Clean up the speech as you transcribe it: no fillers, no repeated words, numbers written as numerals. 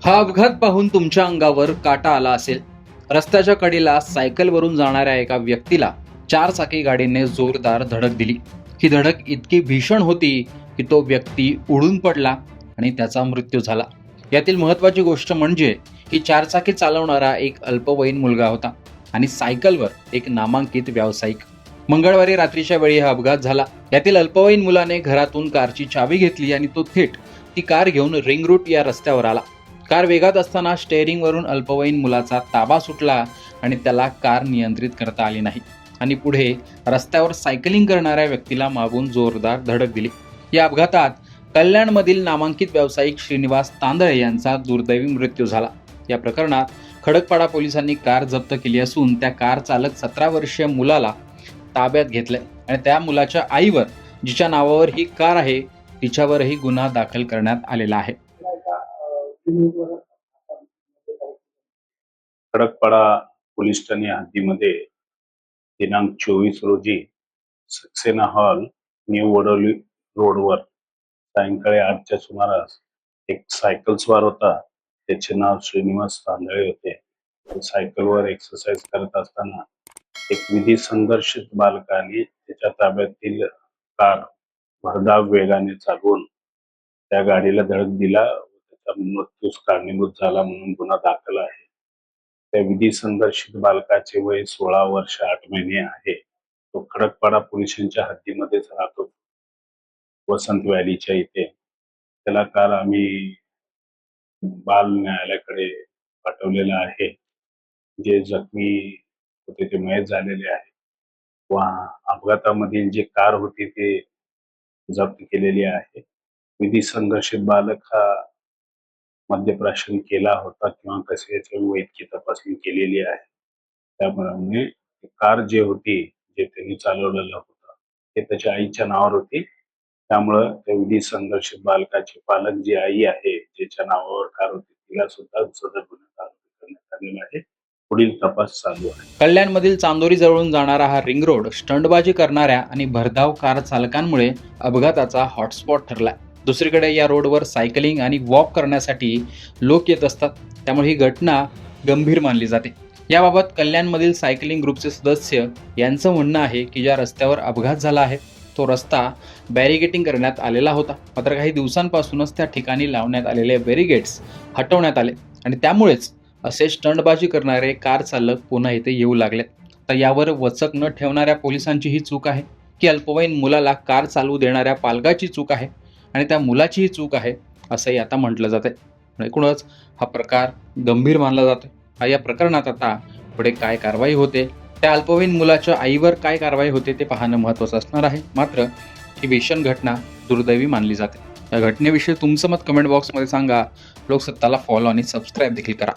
हा अपघात पाहून तुमच्या अंगावर काटा आला असेल. रस्त्याच्या कडेला सायकलवरून जाणाऱ्या एका व्यक्तीला चारचाकी गाडीने जोरदार धडक दिली. ही धडक इतकी भीषण होती की तो व्यक्ती उडून पडला आणि त्याचा मृत्यू झाला. यातील महत्त्वाची गोष्ट म्हणजे ही चारचाकी चालवणारा एक अल्पवयीन मुलगा होता आणि सायकलवर एक नामांकित व्यावसायिक. मंगळवारी रात्रीच्या वेळी हा अपघात झाला. यातील अल्पवयीन मुलाने घरातून कारची चावी घेतली आणि तो थेट ती कार घेऊन रिंग रूट या रस्त्यावर आला. कार वेगात असताना स्टेअरिंगवरून अल्पवयीन मुलाचा ताबा सुटला आणि त्याला कार नियंत्रित करता आली नाही आणि पुढे रस्त्यावर सायकलिंग करणाऱ्या व्यक्तीला मागून जोरदार धडक दिली. या अपघातात कल्याणमधील नामांकित व्यावसायिक श्रीनिवास तांदळे यांचा दुर्दैवी मृत्यू झाला. या प्रकरणात खडकपाडा पोलिसांनी कार जप्त केली असून त्या कार चालक 17 वर्षीय मुलाला ताब्यात घेतले आणि त्या मुलाच्या आईवर, जिच्या नावावर ही कार आहे, तिच्यावरही गुन्हा दाखल करण्यात आलेला आहे. खडकपाडा पोलीस ठाणे हद्दीमध्ये दिनांक 24 रोजी सक्सेना हॉल, न्यू वडोली रोडवर सायंकाळी 8च्या सुमारास एक सायकल स्वार होता. त्याचे नाव श्रीनिवास तांदळे होते. तो सायकलवर एक्सरसाइज करत असताना एक विधी संघर्षित बालकाने त्याच्या ताब्यातील कार भरधाव वेगाने चालवून त्या गाडीला धडक दिला व त्याचा मृत्यूस कारणीभूत झाला म्हणून गुन्हा दाखल आहे. त्या विधी संघर्षित बालकाचे वय 16 वर्ष 8 महिने आहे. तो खडकपाडा पोलिसांच्या हद्दीमध्येच राहतो, वसंत व्हॅलीच्या इथे. त्याला काल आम्ही बाल न्यायालयाकडे पाठवलेलं आहे. जे जखमी होते ते मयत झालेले आहे व अपघातामधील जी कार होती ते जप्त केलेली आहे. विधी संघर्षित बालक हा मद्यप्राशन केला होता किंवा कसे याची वैद्यकीय तपासणी केलेली आहे. त्याप्रमाणे कार जी होती, जे त्यांनी चालवलेलं होतं, ते त्याच्या आईच्या नावावर होती. त्यामुळं त्या विधी संघर्षित बालकाचे पालक जी आई आहे, ज्याच्या नावावर कार होती, तिला सुद्धा सदर गुन्ह्यात आरोपी करण्यात आलेला आहे. पुढील तपास चालू आहे. कल्याणमधील चांदोरी जवळून जाणारा हा रिंग रोड स्टंटबाजी करणाऱ्या आणि भरधाव कार चालकांमुळे अपघाताचा हॉटस्पॉट ठरलाय. दुसरीकडे या रोडवर सायकलिंग आणि वॉक करण्यासाठी लोक येत असतात, त्यामुळे ही घटना गंभीर मानली जाते. याबाबत कल्याणमधील सायकलिंग ग्रुपचे सदस्य यांचं म्हणणं आहे की ज्या रस्त्यावर अपघात झाला आहे तो रस्ता बॅरिगेटिंग करण्यात आलेला होता. मात्र काही दिवसांपासूनच त्या ठिकाणी लावण्यात आलेले बॅरिगेट्स हटवण्यात आले आणि त्यामुळेच असे स्टंटबाजी करणारे कार चालक पुन्हा इथे येऊ लागलेत. तर यावर वचक न ठेवणाऱ्या पोलिसांची ही चूक आहे की अल्पवयीन मुलाला कार चालवू देणाऱ्या पालकाची चूक आहे आणि त्या मुलाचीही चूक आहे असंही आता म्हटलं जाते. एकूणच हा प्रकार गंभीर मानला जातो. या प्रकरणात आता पुढे काय कारवाई होते, त्या अल्पवयीन मुलाच्या आईवर काय कारवाई होते ते पाहणं महत्त्वाचं असणार आहे. मात्र ही भीषण घटना दुर्दैवी मानली जाते. या घटनेविषयी तुमचं मत कमेंट बॉक्समध्ये सांगा. लोकसत्ताला फॉलो आणि सबस्क्राईब देखील करा.